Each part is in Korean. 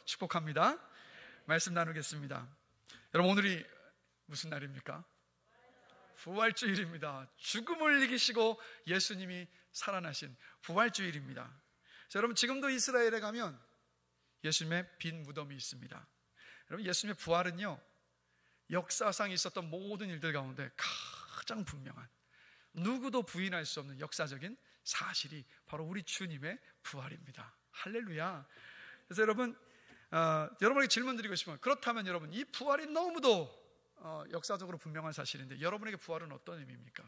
축복합니다. 말씀 나누겠습니다. 여러분, 오늘이 무슨 날입니까? 부활주일입니다. 죽음을 이기시고 예수님이 살아나신 부활주일입니다. 자, 여러분, 지금도 이스라엘에 가면 예수님의 빈 무덤이 있습니다. 여러분, 예수님의 부활은요, 역사상 있었던 모든 일들 가운데 가장 분명한, 누구도 부인할 수 없는 역사적인 사실이 바로 우리 주님의 부활입니다. 할렐루야. 그래서 여러분, 여러분에게 질문 드리고 싶으면, 그렇다면 여러분, 이 부활이 너무도 역사적으로 분명한 사실인데 여러분에게 부활은 어떤 의미입니까?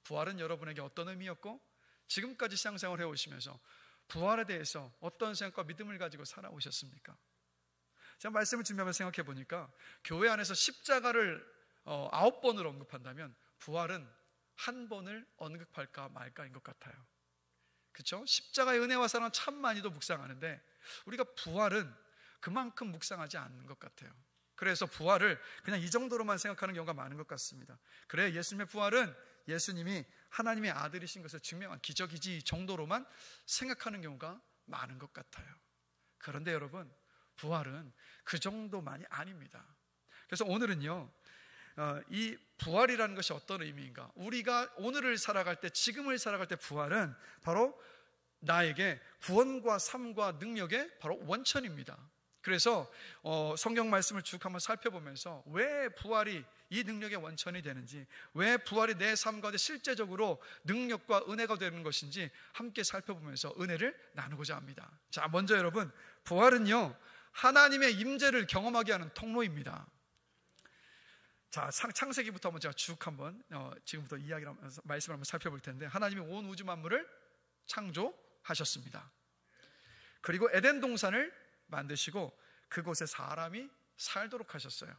부활은 여러분에게 어떤 의미였고, 지금까지 신앙생활을 해오시면서 부활에 대해서 어떤 생각과 믿음을 가지고 살아오셨습니까? 제가 말씀을 준비하면서 생각해 보니까 교회 안에서 십자가를 9번을 언급한다면 부활은 1번을 언급할까 말까인 것 같아요. 그렇죠? 십자가의 은혜와 사랑은 참 많이도 묵상하는데 우리가 부활은 그만큼 묵상하지 않는 것 같아요. 그래서 부활을 그냥 이 정도로만 생각하는 경우가 많은 것 같습니다. 그래, 예수님의 부활은 예수님이 하나님의 아들이신 것을 증명한 기적이지 정도로만 생각하는 경우가 많은 것 같아요. 그런데 여러분, 부활은 그 정도만이 아닙니다. 그래서 오늘은요, 이 부활이라는 것이 어떤 의미인가, 우리가 오늘을 살아갈 때, 지금을 살아갈 때 부활은 바로 나에게 구원과 삶과 능력의 바로 원천입니다. 그래서 성경 말씀을 쭉 한번 살펴보면서 왜 부활이 이 능력의 원천이 되는지, 왜 부활이 내 삶 가운데 실제적으로 능력과 은혜가 되는 것인지 함께 살펴보면서 은혜를 나누고자 합니다. 자, 먼저 여러분, 부활은요, 하나님의 임재를 경험하게 하는 통로입니다. 자, 창세기부터 한번 제가 쭉 한번 지금부터 이야기를 하면서 말씀을 한번 살펴볼 텐데, 하나님이 온 우주 만물을 창조하셨습니다. 그리고 에덴 동산을 만드시고 그곳에 사람이 살도록 하셨어요.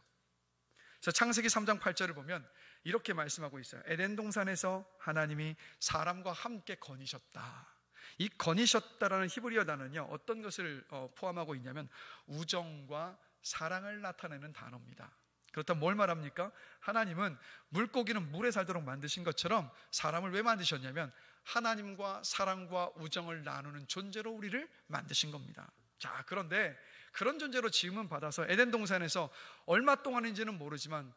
그래서 창세기 3장 8절을 보면 이렇게 말씀하고 있어요. 에덴 동산에서 하나님이 사람과 함께 거니셨다. 이 거니셨다라는 히브리어 단어는요, 어떤 것을 포함하고 있냐면 우정과 사랑을 나타내는 단어입니다. 그렇다면 뭘 말합니까? 하나님은 물고기는 물에 살도록 만드신 것처럼 사람을 왜 만드셨냐면 하나님과 사랑과 우정을 나누는 존재로 우리를 만드신 겁니다. 자, 그런데 그런 존재로 지음은 받아서 에덴 동산에서 얼마 동안인지는 모르지만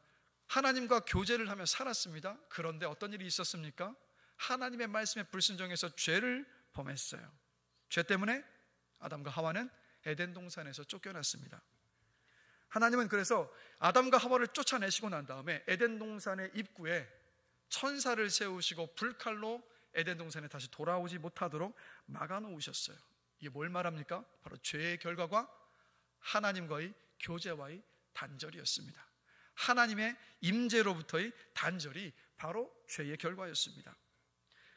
하나님과 교제를 하며 살았습니다. 그런데 어떤 일이 있었습니까? 하나님의 말씀에 불순종해서 죄를 범했어요. 죄 때문에 아담과 하와는 에덴 동산에서 쫓겨났습니다. 하나님은 그래서 아담과 하와를 쫓아내시고 난 다음에 에덴 동산의 입구에 천사를 세우시고 불칼로 에덴 동산에 다시 돌아오지 못하도록 막아놓으셨어요. 이게 뭘 말합니까? 바로 죄의 결과가 하나님과의 교제와의 단절이었습니다. 하나님의 임재로부터의 단절이 바로 죄의 결과였습니다.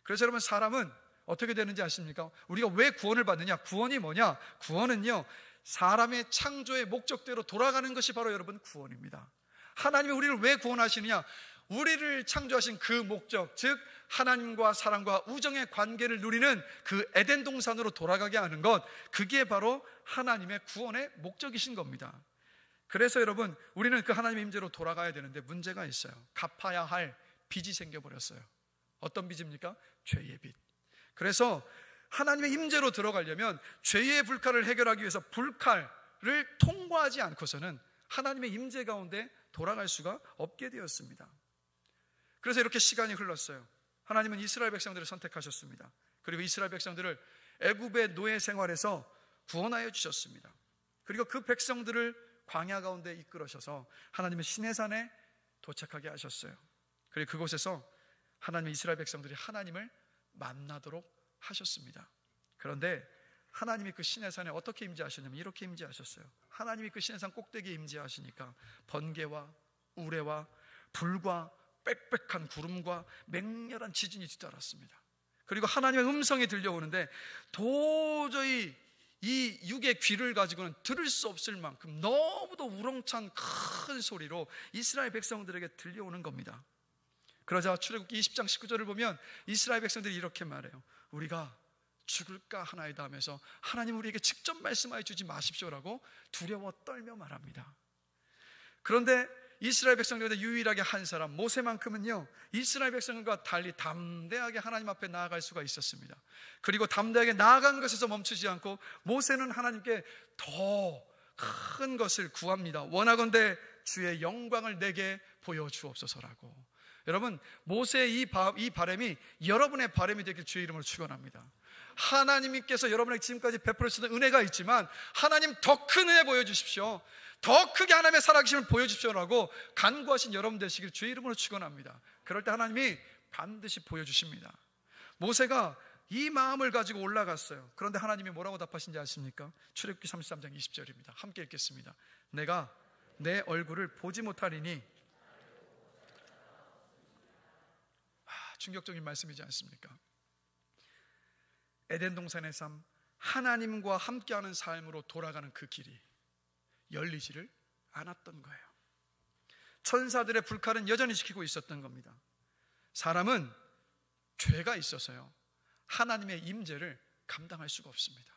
그래서 여러분, 사람은 어떻게 되는지 아십니까? 우리가 왜 구원을 받느냐? 구원이 뭐냐? 구원은요, 사람의 창조의 목적대로 돌아가는 것이 바로 여러분 구원입니다. 하나님이 우리를 왜 구원하시느냐? 우리를 창조하신 그 목적, 즉 하나님과 사랑과 우정의 관계를 누리는 그 에덴 동산으로 돌아가게 하는 것, 그게 바로 하나님의 구원의 목적이신 겁니다. 그래서 여러분, 우리는 그 하나님의 임재로 돌아가야 되는데 문제가 있어요. 갚아야 할 빚이 생겨버렸어요. 어떤 빚입니까? 죄의 빚. 그래서 하나님의 임재로 들어가려면 죄의 불칼을 해결하기 위해서 불칼을 통과하지 않고서는 하나님의 임재 가운데 돌아갈 수가 없게 되었습니다. 그래서 이렇게 시간이 흘렀어요. 하나님은 이스라엘 백성들을 선택하셨습니다. 그리고 이스라엘 백성들을 애굽의 노예 생활에서 구원하여 주셨습니다. 그리고 그 백성들을 광야 가운데 이끌으셔서 하나님은 시내산에 도착하게 하셨어요. 그리고 그곳에서 하나님의 이스라엘 백성들이 하나님을 만나도록 하셨습니다. 그런데 하나님이 그 시내산에 어떻게 임재하셨냐면 이렇게 임재하셨어요. 하나님이 그 시내산 꼭대기에 임재하시니까 번개와 우레와 불과 빽빽한 구름과 맹렬한 지진이 뒤따랐습니다. 그리고 하나님의 음성이 들려오는데 도저히 이 육의 귀를 가지고는 들을 수 없을 만큼 너무도 우렁찬 큰 소리로 이스라엘 백성들에게 들려오는 겁니다. 그러자 출애굽기 20장 19절을 보면 이스라엘 백성들이 이렇게 말해요. 우리가 죽을까 하나이다 하면서 하나님 우리에게 직접 말씀하여 주지 마십시오라고 두려워 떨며 말합니다. 그런데 이스라엘 백성들 가운데 유일하게 한 사람 모세만큼은요, 이스라엘 백성과 달리 담대하게 하나님 앞에 나아갈 수가 있었습니다. 그리고 담대하게 나아간 것에서 멈추지 않고 모세는 하나님께 더 큰 것을 구합니다. 원하건대 주의 영광을 내게 보여주옵소서라고. 여러분, 모세의 이 바람이 여러분의 바람이 되길 주의 이름으로 축원합니다. 하나님께서 여러분에게 지금까지 베풀어 주신 은혜가 있지만 하나님 더 큰 은혜 보여주십시오. 더 크게 하나님의 살아계심을 보여주십시오라고 간구하신 여러분 되시길 주의 이름으로 축원합니다. 그럴 때 하나님이 반드시 보여주십니다. 모세가 이 마음을 가지고 올라갔어요. 그런데 하나님이 뭐라고 답하신지 아십니까? 출애굽기 33장 20절입니다. 함께 읽겠습니다. 내가 내 얼굴을 보지 못하리니. 충격적인 말씀이지 않습니까? 에덴 동산의 삶, 하나님과 함께하는 삶으로 돌아가는 그 길이 열리지를 않았던 거예요. 천사들의 불칼은 여전히 지키고 있었던 겁니다. 사람은 죄가 있어서요, 하나님의 임재를 감당할 수가 없습니다.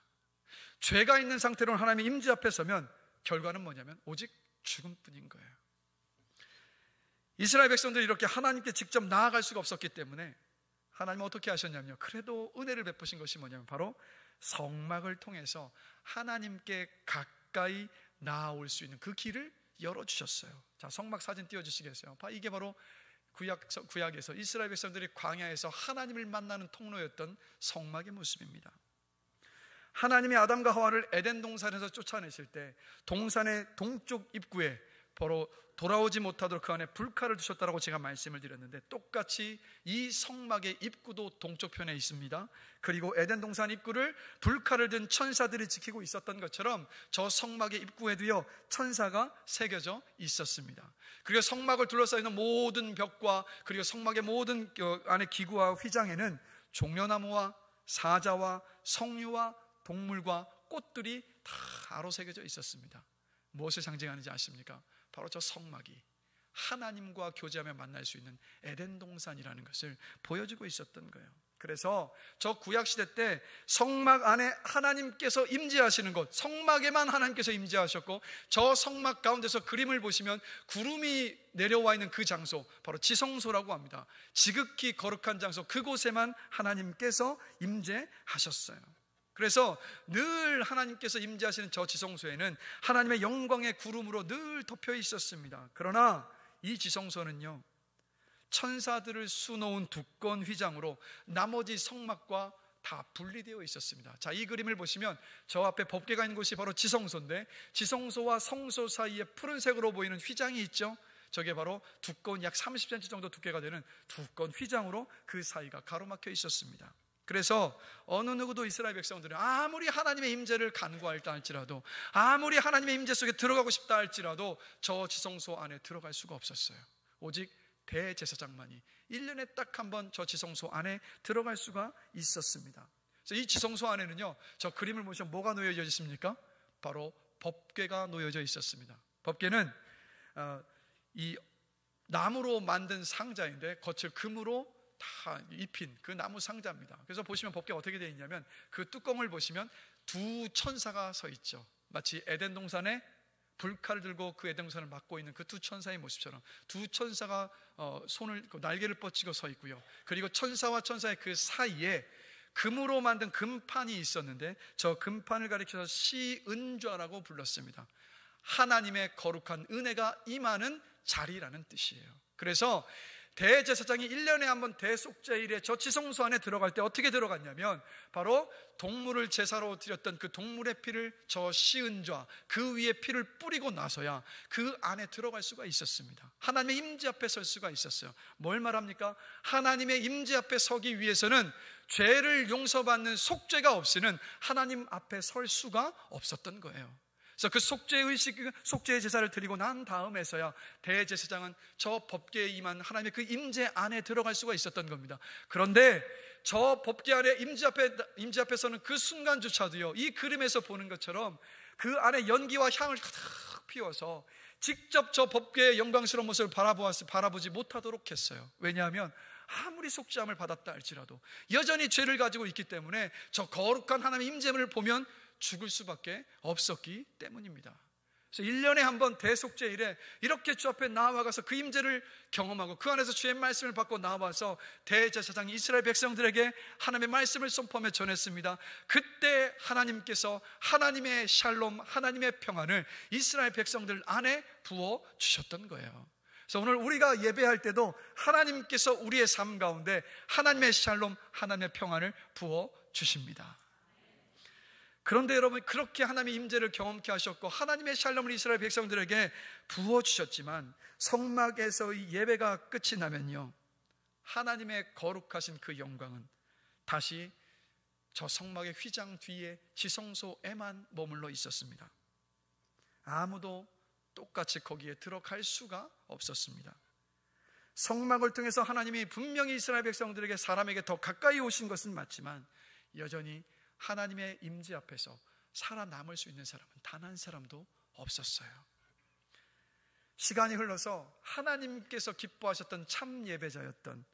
죄가 있는 상태로 하나님의 임재 앞에 서면 결과는 뭐냐면 오직 죽음뿐인 거예요. 이스라엘 백성들이 이렇게 하나님께 직접 나아갈 수가 없었기 때문에 하나님은 어떻게 하셨냐면요, 그래도 은혜를 베푸신 것이 뭐냐면 바로 성막을 통해서 하나님께 가까이 나아올 수 있는 그 길을 열어주셨어요. 자, 성막 사진 띄워주시겠어요? 이게 바로 구약에서 이스라엘 백성들이 광야에서 하나님을 만나는 통로였던 성막의 모습입니다. 하나님이 아담과 하와를 에덴 동산에서 쫓아내실 때 동산의 동쪽 입구에 바로 돌아오지 못하도록 그 안에 불칼을 두셨다라고 제가 말씀을 드렸는데, 똑같이 이 성막의 입구도 동쪽편에 있습니다. 그리고 에덴 동산 입구를 불칼을 든 천사들이 지키고 있었던 것처럼 저 성막의 입구에도요, 천사가 새겨져 있었습니다. 그리고 성막을 둘러싸이는 모든 벽과 그리고 성막의 모든 안에 기구와 휘장에는 종려나무와 사자와 성류와 동물과 꽃들이 다 아로새겨져 있었습니다. 무엇을 상징하는지 아십니까? 바로 저 성막이 하나님과 교제하며 만날 수 있는 에덴 동산이라는 것을 보여주고 있었던 거예요. 그래서 저 구약시대 때 성막 안에 하나님께서 임재하시는 곳, 성막에만 하나님께서 임재하셨고, 저 성막 가운데서 그림을 보시면 구름이 내려와 있는 그 장소, 바로 지성소라고 합니다. 지극히 거룩한 장소, 그곳에만 하나님께서 임재하셨어요. 그래서 늘 하나님께서 임재하시는 저 지성소에는 하나님의 영광의 구름으로 늘 덮여 있었습니다. 그러나 이 지성소는요, 천사들을 수놓은 두꺼운 휘장으로 나머지 성막과 다 분리되어 있었습니다. 자, 이 그림을 보시면 저 앞에 법궤가 있는 곳이 바로 지성소인데, 지성소와 성소 사이에 푸른색으로 보이는 휘장이 있죠. 저게 바로 두꺼운 약 30cm 정도 두께가 되는 두꺼운 휘장으로 그 사이가 가로막혀 있었습니다. 그래서 어느 누구도 이스라엘 백성들은 아무리 하나님의 임재를 간구할다 할지라도, 아무리 하나님의 임재 속에 들어가고 싶다 할지라도 저 지성소 안에 들어갈 수가 없었어요. 오직 대제사장만이 1년에 딱 한 번 저 지성소 안에 들어갈 수가 있었습니다. 그래서 이 지성소 안에는요, 저 그림을 보시면 뭐가 놓여져 있습니까? 바로 법궤가 놓여져 있었습니다. 법궤는 이 나무로 만든 상자인데 겉을 금으로 다 입힌 그 나무 상자입니다. 그래서 보시면 법궤가 어떻게 되어 있냐면, 그 뚜껑을 보시면 두 천사가 서 있죠. 마치 에덴 동산에 불칼을 들고 그 에덴 동산을 막고 있는 그 두 천사의 모습처럼 두 천사가 손을 날개를 뻗치고 서 있고요. 그리고 천사와 천사의 그 사이에 금으로 만든 금판이 있었는데, 저 금판을 가리켜서 시은좌라고 불렀습니다. 하나님의 거룩한 은혜가 임하는 자리라는 뜻이에요. 그래서 대제사장이 1년에 한 번 대속죄일에 저 지성소 안에 들어갈 때 어떻게 들어갔냐면, 바로 동물을 제사로 드렸던 그 동물의 피를 저 시은좌 그 위에 피를 뿌리고 나서야 그 안에 들어갈 수가 있었습니다. 하나님의 임재 앞에 설 수가 있었어요. 뭘 말합니까? 하나님의 임재 앞에 서기 위해서는 죄를 용서받는 속죄가 없이는 하나님 앞에 설 수가 없었던 거예요. 그래서 그 속죄의 제사를 드리고 난 다음에서야 대제사장은 저 법궤에 임한 하나님의 그 임재 안에 들어갈 수가 있었던 겁니다. 그런데 저 법궤 안에 임재 앞에서는 그 순간조차도요, 이 그림에서 보는 것처럼 그 안에 연기와 향을 가득 피워서 직접 저 법궤의 영광스러운 모습을 바라보지 못하도록 했어요. 왜냐하면 아무리 속죄함을 받았다 할지라도 여전히 죄를 가지고 있기 때문에 저 거룩한 하나님의 임재를 보면 죽을 수밖에 없었기 때문입니다. 그래서 1년에 한 번 대속죄일에 이렇게 주 앞에 나와가서 그 임재를 경험하고 그 안에서 주의 말씀을 받고 나와서 대제사장이 이스라엘 백성들에게 하나님의 말씀을 선포하며 전했습니다. 그때 하나님께서 하나님의 샬롬, 하나님의 평안을 이스라엘 백성들 안에 부어주셨던 거예요. 그래서 오늘 우리가 예배할 때도 하나님께서 우리의 삶 가운데 하나님의 샬롬, 하나님의 평안을 부어주십니다. 그런데 여러분, 그렇게 하나님의 임재를 경험케 하셨고 하나님의 샬롬을 이스라엘 백성들에게 부어주셨지만 성막에서 이 예배가 끝이 나면요, 하나님의 거룩하신 그 영광은 다시 저 성막의 휘장 뒤에 지성소에만 머물러 있었습니다. 아무도 똑같이 거기에 들어갈 수가 없었습니다. 성막을 통해서 하나님이 분명히 이스라엘 백성들에게 사람에게 더 가까이 오신 것은 맞지만 여전히 하나님의 임재 앞에서 살아남을 수 있는 사람은 단 한 사람도 없었어요. 시간이 흘러서 하나님께서 기뻐하셨던 참 예배자였던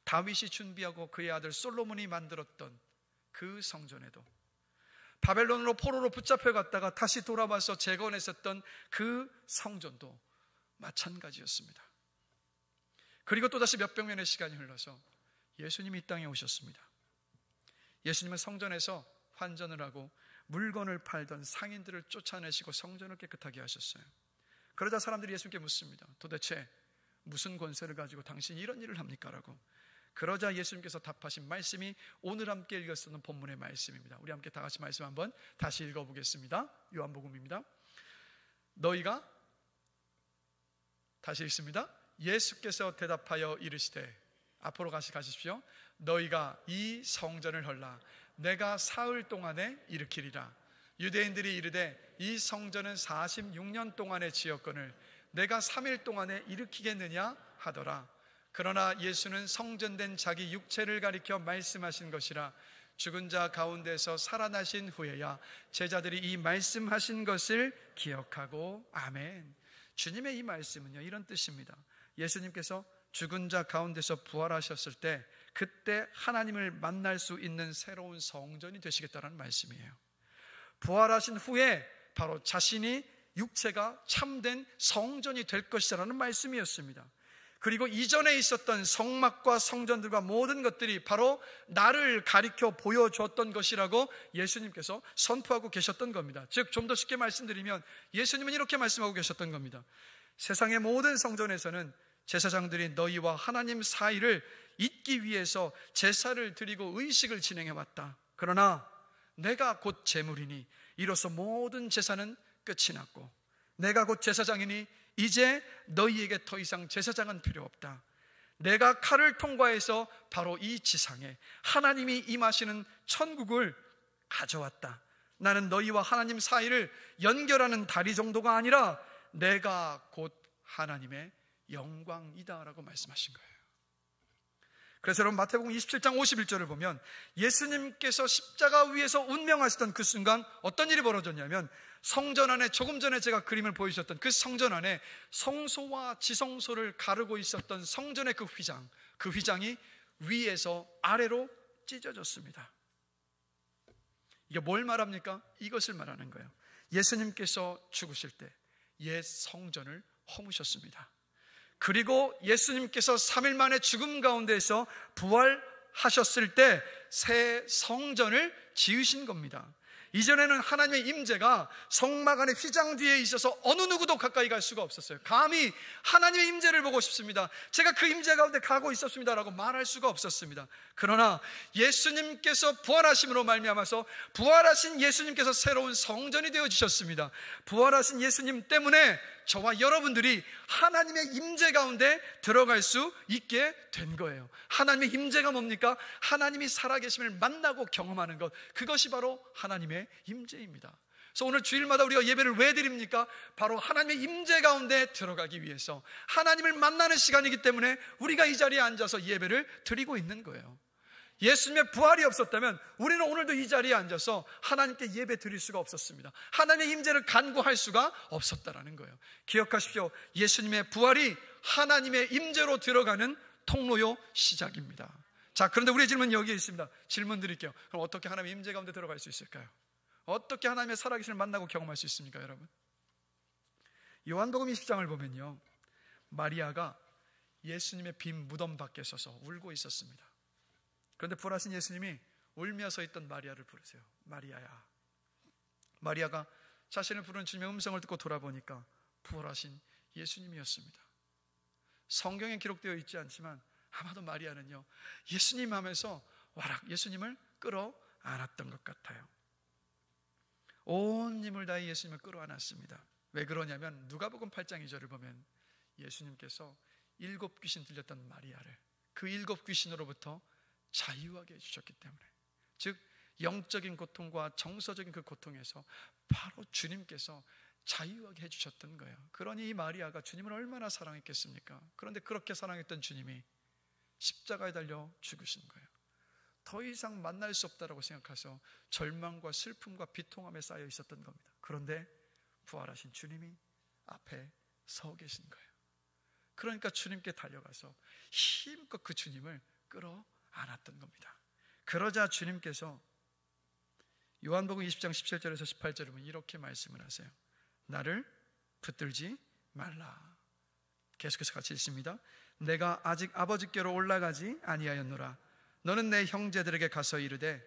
다윗이 준비하고 그의 아들 솔로몬이 만들었던 그 성전에도 바벨론으로 포로로 붙잡혀갔다가 다시 돌아와서 재건했었던 그 성전도 마찬가지였습니다. 그리고 또다시 몇백 년의 시간이 흘러서 예수님이 이 땅에 오셨습니다. 예수님은 성전에서 환전을 하고 물건을 팔던 상인들을 쫓아내시고 성전을 깨끗하게 하셨어요. 그러자 사람들이 예수님께 묻습니다. 도대체 무슨 권세를 가지고 당신이 이런 일을 합니까? 라고. 그러자 예수님께서 답하신 말씀이 오늘 함께 읽었던 본문의 말씀입니다. 우리 함께 다 같이 말씀 한번 다시 읽어보겠습니다. 요한복음입니다. 너희가, 다시 읽습니다. 예수께서 대답하여 이르시되, 앞으로 가십시오. 너희가 이 성전을 헐라 내가 사흘 동안에 일으키리라. 유대인들이 이르되 이 성전은 46년 동안에 지었거늘 내가 3일 동안에 일으키겠느냐 하더라. 그러나 예수는 성전된 자기 육체를 가리켜 말씀하신 것이라. 죽은 자 가운데서 살아나신 후에야 제자들이 이 말씀하신 것을 기억하고. 아멘. 주님의 이 말씀은요, 이런 뜻입니다. 예수님께서 죽은 자 가운데서 부활하셨을 때 그때 하나님을 만날 수 있는 새로운 성전이 되시겠다는 말씀이에요. 부활하신 후에 바로 자신이 육체가 참된 성전이 될 것이라는 말씀이었습니다. 그리고 이전에 있었던 성막과 성전들과 모든 것들이 바로 나를 가리켜 보여줬던 것이라고 예수님께서 선포하고 계셨던 겁니다. 즉, 좀 더 쉽게 말씀드리면 예수님은 이렇게 말씀하고 계셨던 겁니다. 세상의 모든 성전에서는 제사장들이 너희와 하나님 사이를 잇기 위해서 제사를 드리고 의식을 진행해왔다. 그러나 내가 곧 제물이니 이로써 모든 제사는 끝이 났고 내가 곧 제사장이니 이제 너희에게 더 이상 제사장은 필요 없다. 내가 칼을 통과해서 바로 이 지상에 하나님이 임하시는 천국을 가져왔다. 나는 너희와 하나님 사이를 연결하는 다리 정도가 아니라 내가 곧 하나님의 영광이다 라고 말씀하신 거예요. 그래서 여러분, 마태복음 27장 51절을 보면 예수님께서 십자가 위에서 운명하시던 그 순간 어떤 일이 벌어졌냐면, 성전 안에, 조금 전에 제가 그림을 보여주셨던 그 성전 안에 성소와 지성소를 가르고 있었던 성전의 그 휘장이 위에서 아래로 찢어졌습니다. 이게 뭘 말합니까? 이것을 말하는 거예요. 예수님께서 죽으실 때 옛 성전을 허무셨습니다. 그리고 예수님께서 3일 만에 죽음 가운데에서 부활하셨을 때 새 성전을 지으신 겁니다. 이전에는 하나님의 임재가 성막 안의 휘장 뒤에 있어서 어느 누구도 가까이 갈 수가 없었어요. 감히 하나님의 임재를 보고 싶습니다, 제가 그 임재 가운데 가고 있었습니다 라고 말할 수가 없었습니다. 그러나 예수님께서 부활하심으로 말미암아서 부활하신 예수님께서 새로운 성전이 되어주셨습니다. 부활하신 예수님 때문에 저와 여러분들이 하나님의 임재 가운데 들어갈 수 있게 된 거예요. 하나님의 임재가 뭡니까? 하나님이 살아계심을 만나고 경험하는 것, 그것이 바로 하나님의 임재입니다. 그래서 오늘 주일마다 우리가 예배를 왜 드립니까? 바로 하나님의 임재 가운데 들어가기 위해서, 하나님을 만나는 시간이기 때문에 우리가 이 자리에 앉아서 예배를 드리고 있는 거예요. 예수님의 부활이 없었다면 우리는 오늘도 이 자리에 앉아서 하나님께 예배 드릴 수가 없었습니다. 하나님의 임재를 간구할 수가 없었다라는 거예요. 기억하십시오. 예수님의 부활이 하나님의 임재로 들어가는 통로요 시작입니다. 자, 그런데 우리의 질문은 여기에 있습니다. 질문 드릴게요. 그럼 어떻게 하나님의 임재 가운데 들어갈 수 있을까요? 어떻게 하나님의 살아계심을 만나고 경험할 수 있습니까, 여러분? 요한복음 20장을 보면요, 마리아가 예수님의 빈 무덤 밖에 서서 울고 있었습니다. 그런데 부활하신 예수님이 울며 서 있던 마리아를 부르세요. 마리아야. 마리아가 자신을 부르는 주님의 음성을 듣고 돌아보니까 부활하신 예수님이었습니다. 성경에 기록되어 있지 않지만 아마도 마리아는요, 예수님 하면서 와락 예수님을 끌어안았던 것 같아요. 온 힘을 다해 예수님을 끌어안았습니다. 왜 그러냐면 누가복음 8장 2절을 보면 예수님께서 7 귀신 들렸던 마리아를 그 7 귀신으로부터 자유하게 해주셨기 때문에, 즉 영적인 고통과 정서적인 그 고통에서 바로 주님께서 자유하게 해주셨던 거예요. 그러니 이 마리아가 주님을 얼마나 사랑했겠습니까? 그런데 그렇게 사랑했던 주님이 십자가에 달려 죽으신 거예요. 더 이상 만날 수 없다라고 생각해서 절망과 슬픔과 비통함에 쌓여 있었던 겁니다. 그런데 부활하신 주님이 앞에 서 계신 거예요. 그러니까 주님께 달려가서 힘껏 그 주님을 끌어안았던 겁니다. 그러자 주님께서 요한복음 20장 17절에서 18절에 보면 이렇게 말씀을 하세요. 나를 붙들지 말라. 계속해서 같이 읽습니다. 내가 아직 아버지께로 올라가지 아니하였노라. 너는 내 형제들에게 가서 이르되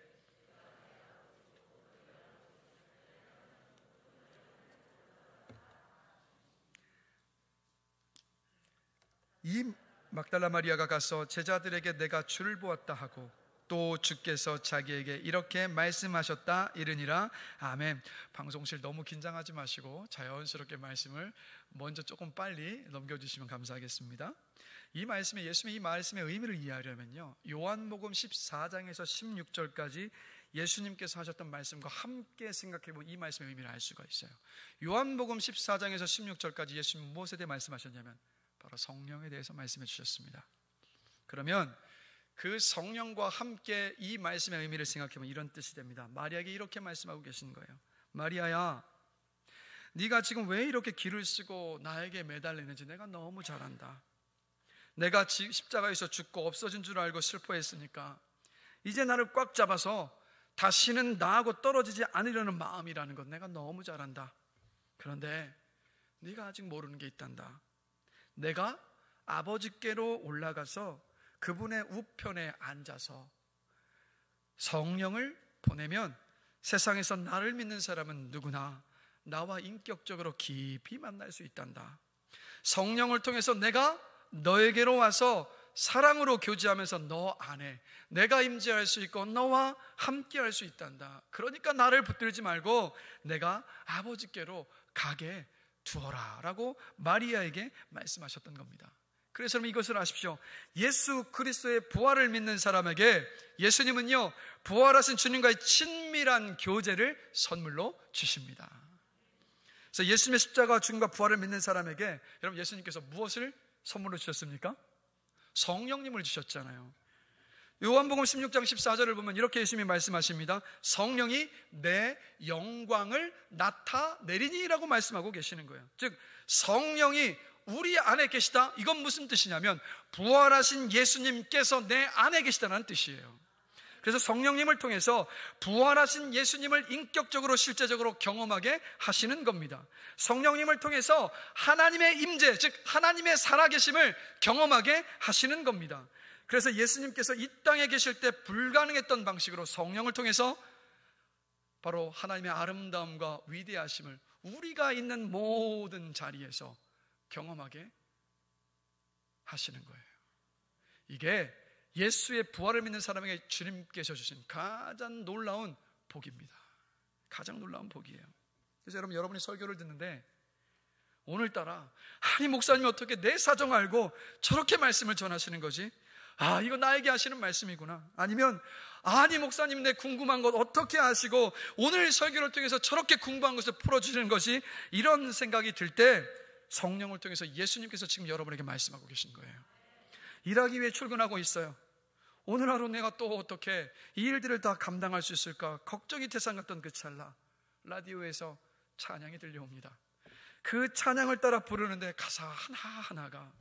이 막달라 마리아가 가서 제자들에게 내가 주를 보았다 하고 또 주께서 자기에게 이렇게 말씀하셨다 이르니라. 아멘. 방송실 너무 긴장하지 마시고 자연스럽게 말씀을 먼저 조금 빨리 넘겨주시면 감사하겠습니다. 이 말씀에 예수님의 이 말씀의 의미를 이해하려면요, 요한복음 14장에서 16절까지 예수님께서 하셨던 말씀과 함께 생각해보면 이 말씀의 의미를 알 수가 있어요. 요한복음 14장에서 16절까지 예수님은 무엇에 대해 말씀하셨냐면 바로 성령에 대해서 말씀해 주셨습니다. 그러면 그 성령과 함께 이 말씀의 의미를 생각해보면 이런 뜻이 됩니다. 마리아에게 이렇게 말씀하고 계신 거예요. 마리아야, 네가 지금 왜 이렇게 기를 쓰고 나에게 매달리는지 내가 너무 잘 안다. 내가 십자가에서 죽고 없어진 줄 알고 슬퍼했으니까 이제 나를 꽉 잡아서 다시는 나하고 떨어지지 않으려는 마음이라는 것 내가 너무 잘 안다. 그런데 네가 아직 모르는 게 있단다. 내가 아버지께로 올라가서 그분의 우편에 앉아서 성령을 보내면 세상에서 나를 믿는 사람은 누구나 나와 인격적으로 깊이 만날 수 있단다. 성령을 통해서 내가 너에게로 와서 사랑으로 교제하면서 너 안에 내가 임재할 수 있고 너와 함께 할 수 있단다. 그러니까 나를 붙들지 말고 내가 아버지께로 가게 두어라 라고 마리아에게 말씀하셨던 겁니다. 그래서 여러분 이것을 아십시오. 예수 그리스도의 부활을 믿는 사람에게 예수님은요, 부활하신 주님과의 친밀한 교제를 선물로 주십니다. 그래서 예수님의 십자가 죽음과 부활을 믿는 사람에게 여러분 예수님께서 무엇을 선물로 주셨습니까? 성령님을 주셨잖아요. 요한복음 16장 14절을 보면 이렇게 예수님이 말씀하십니다. 성령이 내 영광을 나타내리니라고 말씀하고 계시는 거예요. 즉 성령이 우리 안에 계시다. 이건 무슨 뜻이냐면 부활하신 예수님께서 내 안에 계시다는 뜻이에요. 그래서 성령님을 통해서 부활하신 예수님을 인격적으로 실제적으로 경험하게 하시는 겁니다. 성령님을 통해서 하나님의 임재, 즉 하나님의 살아계심을 경험하게 하시는 겁니다. 그래서 예수님께서 이 땅에 계실 때 불가능했던 방식으로 성령을 통해서 바로 하나님의 아름다움과 위대하심을 우리가 있는 모든 자리에서 경험하게 하시는 거예요. 이게 예수의 부활을 믿는 사람에게 주님께서 주신 가장 놀라운 복입니다. 가장 놀라운 복이에요. 그래서 여러분이 설교를 듣는데 오늘따라 아니 목사님이 어떻게 내 사정 알고 저렇게 말씀을 전하시는 거지? 아, 이거 나에게 하시는 말씀이구나. 아니면 아니 목사님 내 궁금한 것 어떻게 아시고 오늘 설교를 통해서 저렇게 궁금한 것을 풀어주시는 것이, 이런 생각이 들 때 성령을 통해서 예수님께서 지금 여러분에게 말씀하고 계신 거예요. 일하기 위해 출근하고 있어요. 오늘 하루 내가 또 어떻게 이 일들을 다 감당할 수 있을까 걱정이 태산 같던 그 찰나 라디오에서 찬양이 들려옵니다. 그 찬양을 따라 부르는데 가사 하나하나가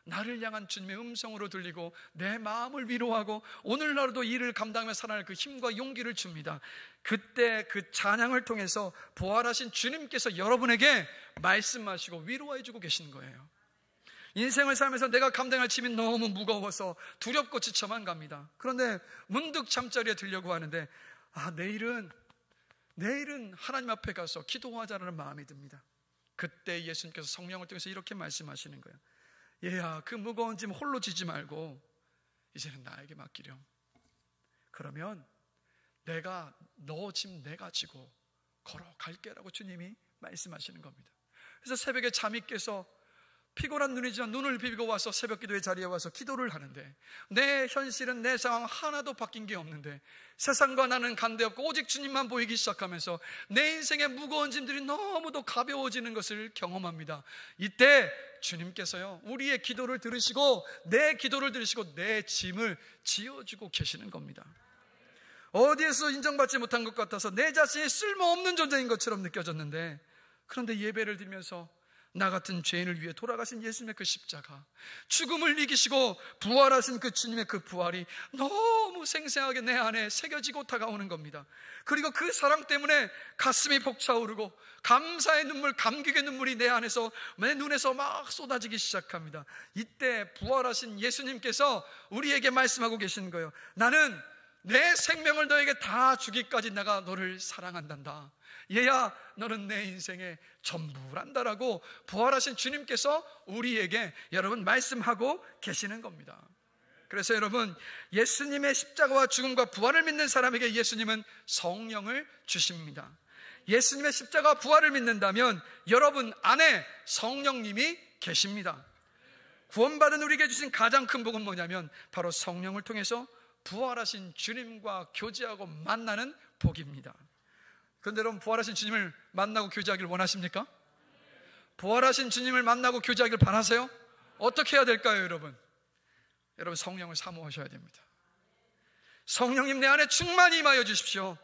나를 향한 주님의 음성으로 들리고 내 마음을 위로하고 오늘날도 일을 감당하며 살아날 그 힘과 용기를 줍니다. 그때 그 찬양을 통해서 부활하신 주님께서 여러분에게 말씀하시고 위로해 주고 계신 거예요. 인생을 살면서 내가 감당할 짐이 너무 무거워서 두렵고 지쳐만 갑니다. 그런데 문득 잠자리에 들려고 하는데 내일은 하나님 앞에 가서 기도하자라는 마음이 듭니다. 그때 예수님께서 성령을 통해서 이렇게 말씀하시는 거예요. 얘야, 그 무거운 짐 홀로 지지 말고 이제는 나에게 맡기렴. 그러면 내가 너 짐 내가 지고 걸어갈게라고 주님이 말씀하시는 겁니다. 그래서 새벽에 잠이 깨서 피곤한 눈이지만 눈을 비비고 와서 새벽 기도의 자리에 와서 기도를 하는데 내 현실은 내 상황 하나도 바뀐 게 없는데 세상과 나는 관계없고 오직 주님만 보이기 시작하면서 내 인생의 무거운 짐들이 너무도 가벼워지는 것을 경험합니다. 이때 주님께서요, 우리의 기도를 들으시고 내 기도를 들으시고 내 짐을 지어주고 계시는 겁니다. 어디에서 인정받지 못한 것 같아서 내 자신이 쓸모없는 존재인 것처럼 느껴졌는데, 그런데 예배를 드리면서 나 같은 죄인을 위해 돌아가신 예수님의 그 십자가, 죽음을 이기시고 부활하신 그 주님의 그 부활이 너무 생생하게 내 안에 새겨지고 다가오는 겁니다. 그리고 그 사랑 때문에 가슴이 벅차오르고 감사의 눈물, 감격의 눈물이 내 안에서, 내 눈에서 막 쏟아지기 시작합니다. 이때 부활하신 예수님께서 우리에게 말씀하고 계시는 거예요. 나는 내 생명을 너에게 다 주기까지 내가 너를 사랑한단다. 얘야, 너는 내 인생의 전부란다라고 부활하신 주님께서 우리에게 여러분 말씀하고 계시는 겁니다. 그래서 여러분, 예수님의 십자가와 죽음과 부활을 믿는 사람에게 예수님은 성령을 주십니다. 예수님의 십자가와 부활을 믿는다면 여러분 안에 성령님이 계십니다. 구원받은 우리에게 주신 가장 큰 복은 뭐냐면 바로 성령을 통해서 부활하신 주님과 교제하고 만나는 복입니다. 그런데 여러분, 부활하신 주님을 만나고 교제하기를 원하십니까? 부활하신 주님을 만나고 교제하기를 바라세요? 어떻게 해야 될까요, 여러분? 여러분, 성령을 사모하셔야 됩니다. 성령님 내 안에 충만히 임하여 주십시오.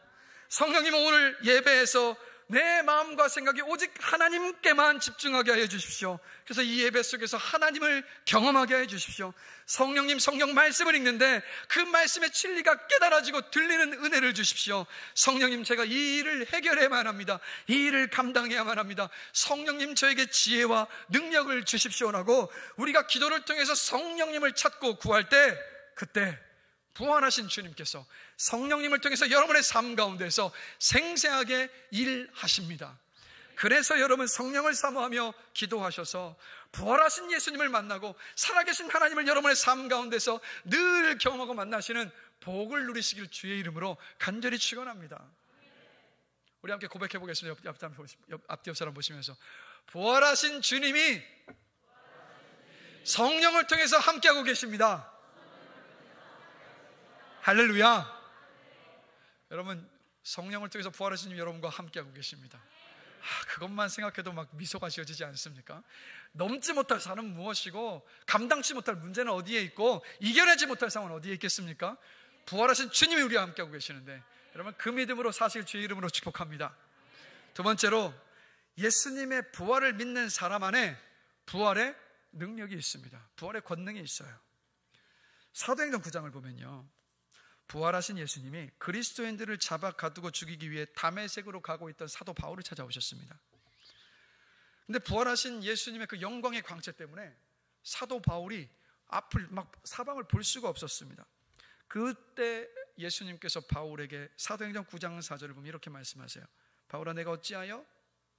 성령님 오늘 예배에서 내 마음과 생각이 오직 하나님께만 집중하게 하여 주십시오. 그래서 이 예배 속에서 하나님을 경험하게 해 주십시오. 성령님, 성령 말씀을 읽는데 그 말씀의 진리가 깨달아지고 들리는 은혜를 주십시오. 성령님, 제가 이 일을 해결해야만 합니다. 이 일을 감당해야만 합니다. 성령님, 저에게 지혜와 능력을 주십시오라고 우리가 기도를 통해서 성령님을 찾고 구할 때, 그때 부활하신 주님께서 성령님을 통해서 여러분의 삶 가운데서 생생하게 일하십니다. 그래서 여러분, 성령을 사모하며 기도하셔서 부활하신 예수님을 만나고 살아계신 하나님을 여러분의 삶 가운데서 늘 경험하고 만나시는 복을 누리시길 주의 이름으로 간절히 축원합니다. 우리 함께 고백해 보겠습니다. 앞뒤 옆 사람 보시면서, 부활하신 주님이 성령을 통해서 함께하고 계십니다. 할렐루야. 여러분, 성령을 통해서 부활하신 주님 여러분과 함께하고 계십니다. 그것만 생각해도 막 미소가 지어지지 않습니까? 넘지 못할 산은 무엇이고 감당치 못할 문제는 어디에 있고 이겨내지 못할 상황은 어디에 있겠습니까? 부활하신 주님이 우리와 함께하고 계시는데, 여러분, 그 믿음으로 사실 주의 이름으로 축복합니다. 두 번째로, 예수님의 부활을 믿는 사람 안에 부활의 능력이 있습니다. 부활의 권능이 있어요. 사도행전 9장을 보면요, 부활하신 예수님이 그리스도인들을 잡아 가두고 죽이기 위해 다메섹으로 가고 있던 사도 바울을 찾아오셨습니다. 근데 부활하신 예수님의 그 영광의 광채 때문에 사도 바울이 앞을 막 사방을 볼 수가 없었습니다. 그때 예수님께서 바울에게 사도행전 9장 4절을 보면 이렇게 말씀하세요. 바울아, 내가 어찌하여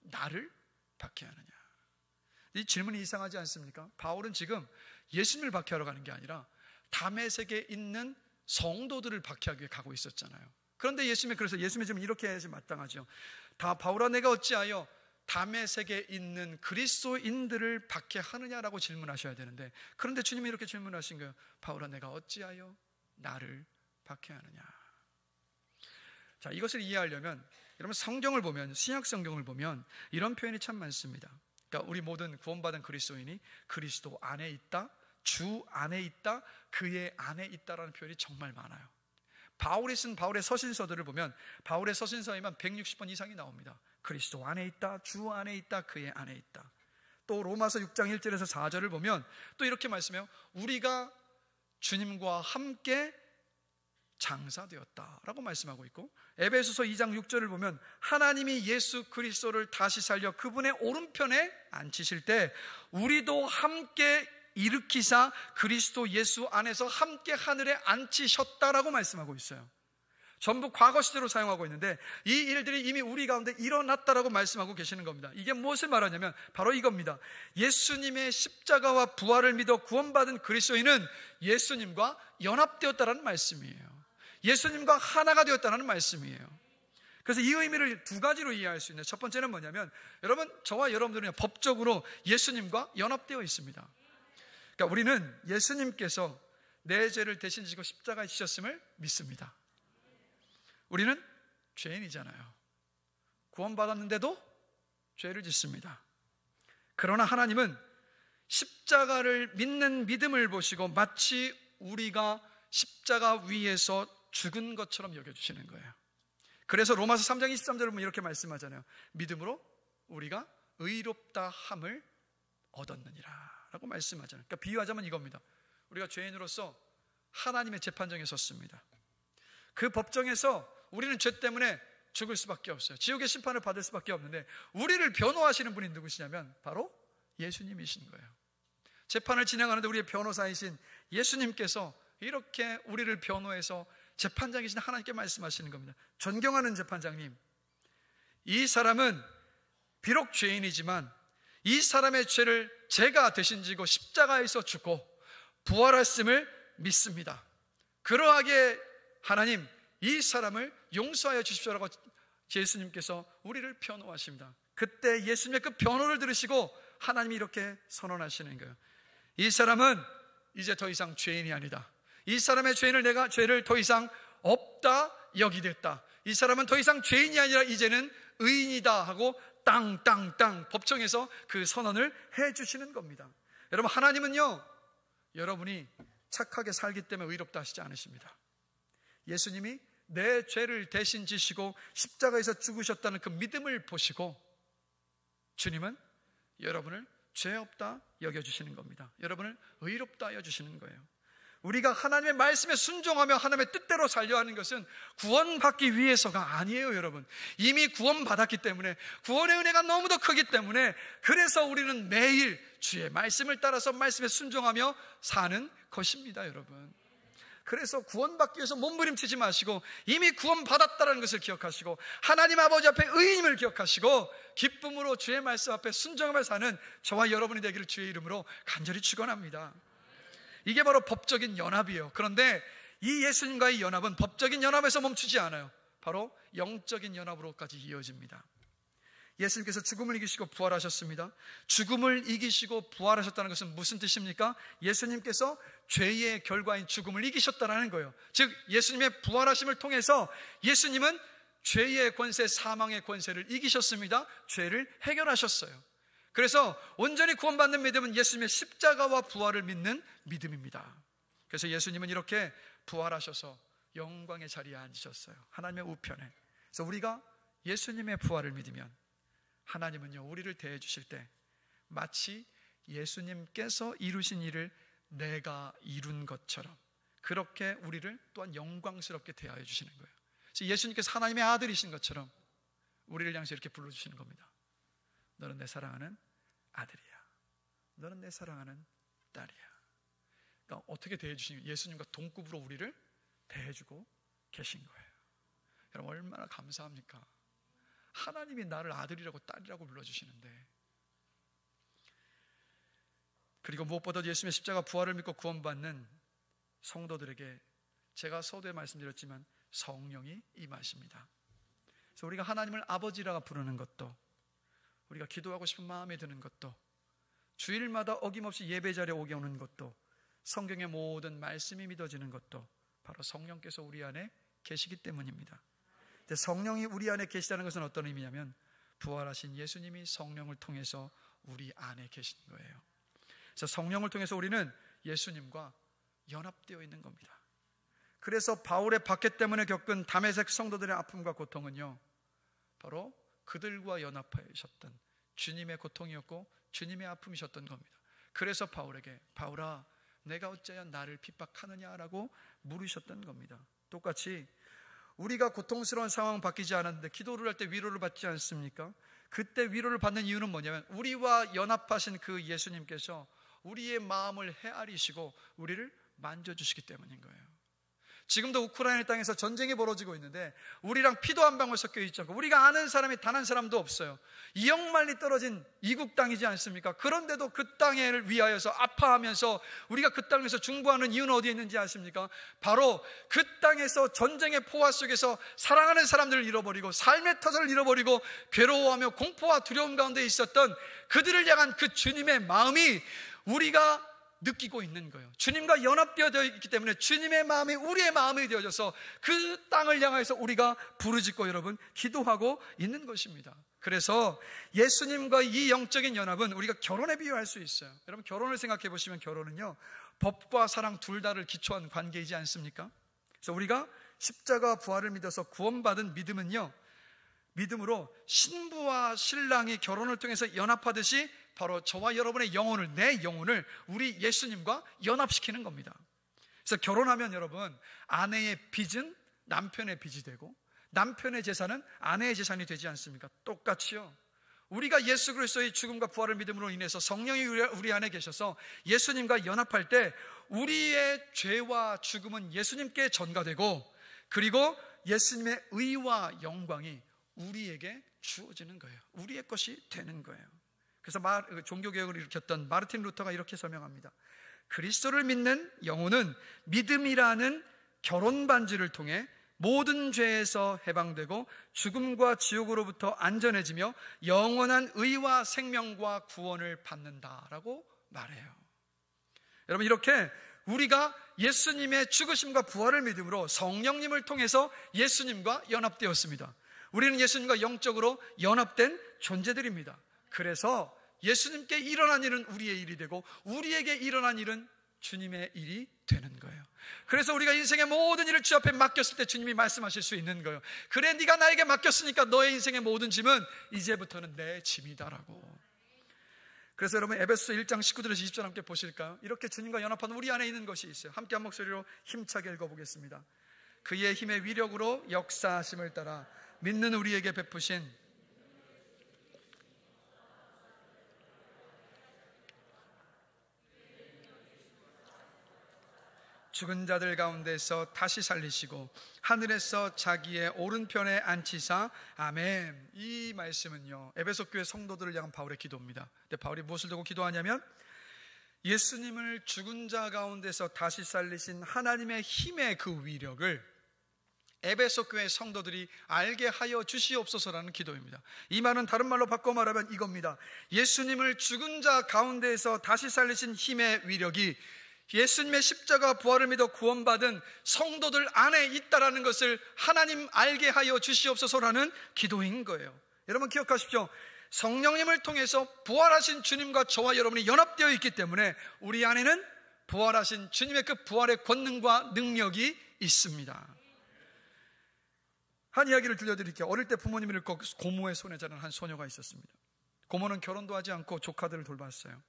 나를 박해하느냐. 이 질문이 이상하지 않습니까? 바울은 지금 예수님을 박해하러 가는 게 아니라 다메섹에 있는 성도들을 박해하기 위해 가고 있었잖아요. 그런데 그래서 예수님이 지금 이렇게 해야지 마땅하죠. 바울아, 내가 어찌하여 다메섹에 있는 그리스도인들을 박해하느냐라고 질문하셔야 되는데, 그런데 주님이 이렇게 질문하신 거예요. 바울아, 내가 어찌하여 나를 박해하느냐. 자, 이것을 이해하려면 여러분, 성경을 보면, 신약 성경을 보면 이런 표현이 참 많습니다. 그러니까 우리 모든 구원받은 그리스도인이 그리스도 안에 있다, 주 안에 있다, 그의 안에 있다라는 표현이 정말 많아요. 바울이 쓴 바울의 서신서들을 보면 바울의 서신서에만 160번 이상이 나옵니다. 그리스도 안에 있다, 주 안에 있다, 그의 안에 있다. 또 로마서 6장 1절에서 4절을 보면 또 이렇게 말씀해요. 우리가 주님과 함께 장사되었다라고 말씀하고 있고, 에베소서 2장 6절을 보면 하나님이 예수 그리스도를 다시 살려 그분의 오른편에 앉히실 때 우리도 함께 일으키사 그리스도 예수 안에서 함께 하늘에 앉히셨다라고 말씀하고 있어요. 전부 과거 시제로 사용하고 있는데 이 일들이 이미 우리 가운데 일어났다라고 말씀하고 계시는 겁니다. 이게 무엇을 말하냐면 바로 이겁니다. 예수님의 십자가와 부활을 믿어 구원받은 그리스도인은 예수님과 연합되었다는 말씀이에요. 예수님과 하나가 되었다는 말씀이에요. 그래서 이 의미를 두 가지로 이해할 수 있는데, 첫 번째는 뭐냐면 여러분, 저와 여러분들은 법적으로 예수님과 연합되어 있습니다. 그러니까 우리는 예수님께서 내 죄를 대신 지고 십자가에 지셨음을 믿습니다. 우리는 죄인이잖아요. 구원받았는데도 죄를 짓습니다. 그러나 하나님은 십자가를 믿는 믿음을 보시고 마치 우리가 십자가 위에서 죽은 것처럼 여겨주시는 거예요. 그래서 로마서 3장 23절을 보면 이렇게 말씀하잖아요. 믿음으로 우리가 의롭다 함을 얻었느니라 라고 말씀하잖아요. 그러니까 비유하자면 이겁니다. 우리가 죄인으로서 하나님의 재판정에 섰습니다. 그 법정에서 우리는 죄 때문에 죽을 수밖에 없어요. 지옥의 심판을 받을 수밖에 없는데 우리를 변호하시는 분이 누구시냐면 바로 예수님이신 거예요. 재판을 진행하는데 우리의 변호사이신 예수님께서 이렇게 우리를 변호해서 재판장이신 하나님께 말씀하시는 겁니다. 존경하는 재판장님, 이 사람은 비록 죄인이지만 이 사람의 죄를 제가 대신 지고 십자가에서 죽고 부활했음을 믿습니다. 그러하게 하나님, 이 사람을 용서하여 주십시오라고 예수님께서 우리를 변호하십니다. 그때 예수님의 그 변호를 들으시고 하나님이 이렇게 선언하시는 거예요. 이 사람은 이제 더 이상 죄인이 아니다. 이 사람의 죄를 더 이상 없다 여기됐다. 이 사람은 더 이상 죄인이 아니라 이제는 의인이다 하고 땅땅땅 법정에서 그 선언을 해주시는 겁니다. 여러분, 하나님은요, 여러분이 착하게 살기 때문에 의롭다 하시지 않으십니다. 예수님이 내 죄를 대신 지시고 십자가에서 죽으셨다는 그 믿음을 보시고 주님은 여러분을 죄 없다 여겨주시는 겁니다. 여러분을 의롭다 여겨주시는 거예요. 우리가 하나님의 말씀에 순종하며 하나님의 뜻대로 살려 하는 것은 구원받기 위해서가 아니에요, 여러분. 이미 구원받았기 때문에, 구원의 은혜가 너무도 크기 때문에, 그래서 우리는 매일 주의 말씀을 따라서 말씀에 순종하며 사는 것입니다, 여러분. 그래서 구원받기 위해서 몸부림치지 마시고 이미 구원받았다는 것을 기억하시고 하나님 아버지 앞에 의인임을 기억하시고 기쁨으로 주의 말씀 앞에 순종하며 사는 저와 여러분이 되기를 주의 이름으로 간절히 축원합니다. 이게 바로 법적인 연합이에요. 그런데 이 예수님과의 연합은 법적인 연합에서 멈추지 않아요. 바로 영적인 연합으로까지 이어집니다. 예수님께서 죽음을 이기시고 부활하셨습니다. 죽음을 이기시고 부활하셨다는 것은 무슨 뜻입니까? 예수님께서 죄의 결과인 죽음을 이기셨다는 거예요. 즉 예수님의 부활하심을 통해서 예수님은 죄의 권세, 사망의 권세를 이기셨습니다. 죄를 해결하셨어요. 그래서 온전히 구원받는 믿음은 예수님의 십자가와 부활을 믿는 믿음입니다. 그래서 예수님은 이렇게 부활하셔서 영광의 자리에 앉으셨어요. 하나님의 우편에. 그래서 우리가 예수님의 부활을 믿으면 하나님은요, 우리를 대해 주실 때 마치 예수님께서 이루신 일을 내가 이룬 것처럼 그렇게 우리를 또한 영광스럽게 대하여 주시는 거예요. 그래서 예수님께서 하나님의 아들이신 것처럼 우리를 향해서 이렇게 불러주시는 겁니다. 너는 내 사랑하는 아들이야. 너는 내 사랑하는 딸이야. 그러니까 어떻게 대해주시면 예수님과 동급으로 우리를 대해주고 계신 거예요. 여러분, 얼마나 감사합니까? 하나님이 나를 아들이라고 딸이라고 불러주시는데, 그리고 무엇보다 예수님의 십자가 부활을 믿고 구원받는 성도들에게 제가 서두에 말씀드렸지만 성령이 임하십니다. 그래서 우리가 하나님을 아버지라고 부르는 것도, 우리가 기도하고 싶은 마음에 드는 것도, 주일마다 어김없이 예배 자리에 오게 오는 것도, 성경의 모든 말씀이 믿어지는 것도 바로 성령께서 우리 안에 계시기 때문입니다. 근데 성령이 우리 안에 계시다는 것은 어떤 의미냐면 부활하신 예수님이 성령을 통해서 우리 안에 계신 거예요. 그래서 성령을 통해서 우리는 예수님과 연합되어 있는 겁니다. 그래서 바울의 박해 때문에 겪은 다메섹 성도들의 아픔과 고통은요, 바로 그들과 연합하셨던 주님의 고통이었고 주님의 아픔이셨던 겁니다. 그래서 바울에게 바울아 내가 어찌하여 나를 핍박하느냐라고 물으셨던 겁니다. 똑같이 우리가 고통스러운 상황 바뀌지 않았는데 기도를 할 때 위로를 받지 않습니까? 그때 위로를 받는 이유는 뭐냐면 우리와 연합하신 그 예수님께서 우리의 마음을 헤아리시고 우리를 만져주시기 때문인 거예요. 지금도 우크라이나 땅에서 전쟁이 벌어지고 있는데 우리랑 피도 한 방울 섞여 있지 않고 우리가 아는 사람이 단 한 사람도 없어요. 이역만리 떨어진 이국 땅이지 않습니까? 그런데도 그 땅을 위하여서 아파하면서 우리가 그 땅에서 중보하는 이유는 어디에 있는지 아십니까? 바로 그 땅에서 전쟁의 포화 속에서 사랑하는 사람들을 잃어버리고 삶의 터전을 잃어버리고 괴로워하며 공포와 두려움 가운데 있었던 그들을 향한 그 주님의 마음이 우리가 느끼고 있는 거예요. 주님과 연합되어 있기 때문에 주님의 마음이 우리의 마음이 되어져서 그 땅을 향해서 우리가 부르짖고 여러분 기도하고 있는 것입니다. 그래서 예수님과 이 영적인 연합은 우리가 결혼에 비유할 수 있어요. 여러분 결혼을 생각해 보시면 결혼은요 법과 사랑 둘 다를 기초한 관계이지 않습니까? 그래서 우리가 십자가 부활을 믿어서 구원받은 믿음은요 믿음으로 신부와 신랑이 결혼을 통해서 연합하듯이 바로 저와 여러분의 영혼을 내 영혼을 우리 예수님과 연합시키는 겁니다. 그래서 결혼하면 여러분 아내의 빚은 남편의 빚이 되고 남편의 재산은 아내의 재산이 되지 않습니까? 똑같이요 우리가 예수 그리스도의 죽음과 부활을 믿음으로 인해서 성령이 우리 안에 계셔서 예수님과 연합할 때 우리의 죄와 죽음은 예수님께 전가되고 그리고 예수님의 의와 영광이 우리에게 주어지는 거예요. 우리의 것이 되는 거예요. 그래서 종교개혁을 일으켰던 마르틴 루터가 이렇게 설명합니다. 그리스도를 믿는 영혼은 믿음이라는 결혼 반지를 통해 모든 죄에서 해방되고 죽음과 지옥으로부터 안전해지며 영원한 의와 생명과 구원을 받는다라고 말해요. 여러분 이렇게 우리가 예수님의 죽으심과 부활을 믿음으로 성령님을 통해서 예수님과 연합되었습니다. 우리는 예수님과 영적으로 연합된 존재들입니다. 그래서 예수님께 일어난 일은 우리의 일이 되고 우리에게 일어난 일은 주님의 일이 되는 거예요. 그래서 우리가 인생의 모든 일을 주 앞에 맡겼을 때 주님이 말씀하실 수 있는 거예요. 그래 네가 나에게 맡겼으니까 너의 인생의 모든 짐은 이제부터는 내 짐이다라고. 그래서 여러분 에베소서 1장 19절에서 20절 함께 보실까요? 이렇게 주님과 연합한 우리 안에 있는 것이 있어요. 함께 한 목소리로 힘차게 읽어보겠습니다. 그의 힘의 위력으로 역사하심을 따라 믿는 우리에게 베푸신 죽은 자들 가운데서 다시 살리시고 하늘에서 자기의 오른편에 앉히사 아멘. 이 말씀은요 에베소 교회 성도들을 향한 바울의 기도입니다. 근데 바울이 무엇을 두고 기도하냐면 예수님을 죽은 자 가운데서 다시 살리신 하나님의 힘의 그 위력을 에베소 교회 성도들이 알게 하여 주시옵소서라는 기도입니다. 이 말은 다른 말로 바꿔 말하면 이겁니다. 예수님을 죽은 자 가운데에서 다시 살리신 힘의 위력이 예수님의 십자가 부활을 믿어 구원받은 성도들 안에 있다라는 것을 하나님 알게 하여 주시옵소서라는 기도인 거예요. 여러분 기억하십시오. 성령님을 통해서 부활하신 주님과 저와 여러분이 연합되어 있기 때문에 우리 안에는 부활하신 주님의 그 부활의 권능과 능력이 있습니다. 한 이야기를 들려드릴게요. 어릴 때 부모님을 잃고 고모의 손에 자란 한 소녀가 있었습니다. 고모는 결혼도 하지 않고 조카들을 돌봤어요.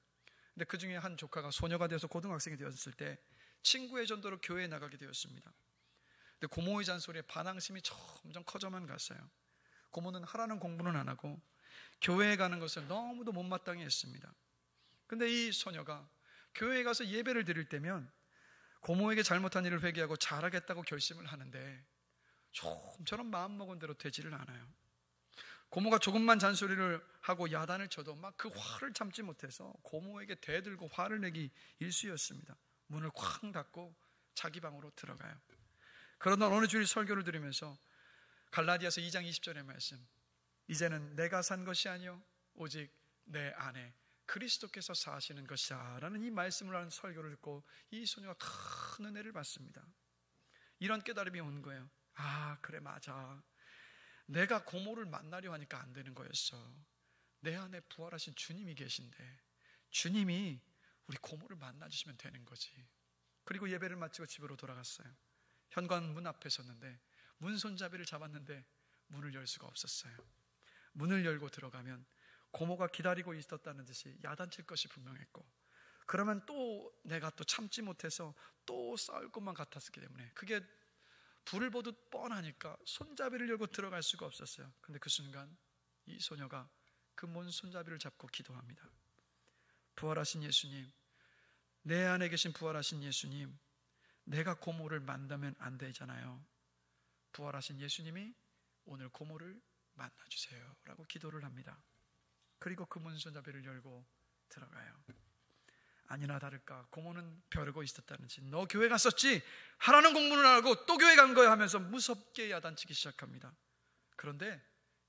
근데 그 중에 한 조카가 소녀가 되어서 고등학생이 되었을 때 친구의 전도로 교회에 나가게 되었습니다. 근데 고모의 잔소리에 반항심이 점점 커져만 갔어요. 고모는 하라는 공부는 안 하고 교회에 가는 것을 너무도 못마땅해 했습니다. 근데 이 소녀가 교회에 가서 예배를 드릴 때면 고모에게 잘못한 일을 회개하고 잘하겠다고 결심을 하는데 좀처럼 마음먹은 대로 되지를 않아요. 고모가 조금만 잔소리를 하고 야단을 쳐도 막 그 화를 참지 못해서 고모에게 대들고 화를 내기 일쑤였습니다. 문을 쾅 닫고 자기 방으로 들어가요. 그러던 어느 주일 설교를 들으면서 갈라디아서 2장 20절의 말씀, 이제는 내가 산 것이 아니요 오직 내 안에 그리스도께서 사시는 것이다 라는 이 말씀을 하는 설교를 듣고 이 소녀가 큰 은혜를 받습니다. 이런 깨달음이 온 거예요. 아 그래 맞아, 내가 고모를 만나려 하니까 안 되는 거였어. 내 안에 부활하신 주님이 계신데 주님이 우리 고모를 만나주시면 되는 거지. 그리고 예배를 마치고 집으로 돌아갔어요. 현관 문 앞에 섰는데 문 손잡이를 잡았는데 문을 열 수가 없었어요. 문을 열고 들어가면 고모가 기다리고 있었다는 듯이 야단칠 것이 분명했고, 그러면 또 내가 또 참지 못해서 또 싸울 것만 같았기 때문에 그게 불을 보듯 뻔하니까 손잡이를 열고 들어갈 수가 없었어요. 그런데 그 순간 이 소녀가 그 먼 손잡이를 잡고 기도합니다. 부활하신 예수님, 내 안에 계신 부활하신 예수님, 내가 고모를 만나면 안 되잖아요. 부활하신 예수님이 오늘 고모를 만나주세요 라고 기도를 합니다. 그리고 그 문 손잡이를 열고 들어가요. 아니나 다를까 고모는 벼르고 있었다는지, 너 교회 갔었지? 하라는 공부는 하고 또 교회 간 거야 하면서 무섭게 야단치기 시작합니다. 그런데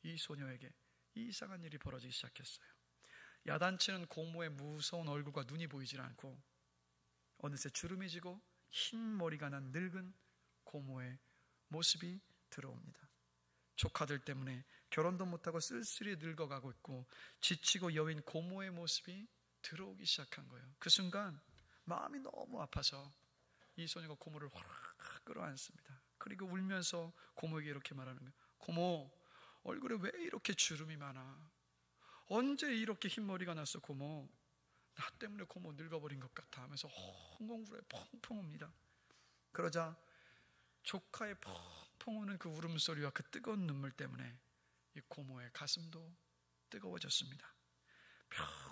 이 소녀에게 이상한 일이 벌어지기 시작했어요. 야단치는 고모의 무서운 얼굴과 눈이 보이질 않고 어느새 주름이 지고 흰 머리가 난 늙은 고모의 모습이 들어옵니다. 조카들 때문에 결혼도 못하고 쓸쓸히 늙어가고 있고 지치고 여인 고모의 모습이 들어오기 시작한 거예요. 그 순간 마음이 너무 아파서 이 소녀가 고모를 확 끌어안습니다. 그리고 울면서 고모에게 이렇게 말하는 거예요. 고모, 얼굴에 왜 이렇게 주름이 많아? 언제 이렇게 흰머리가 났어 고모? 나 때문에 고모 늙어버린 것 같아 하면서 엉엉 울어요. 펑펑 웁니다. 그러자 조카의 펑펑 우는 그 울음소리와 그 뜨거운 눈물 때문에 이 고모의 가슴도 뜨거워졌습니다.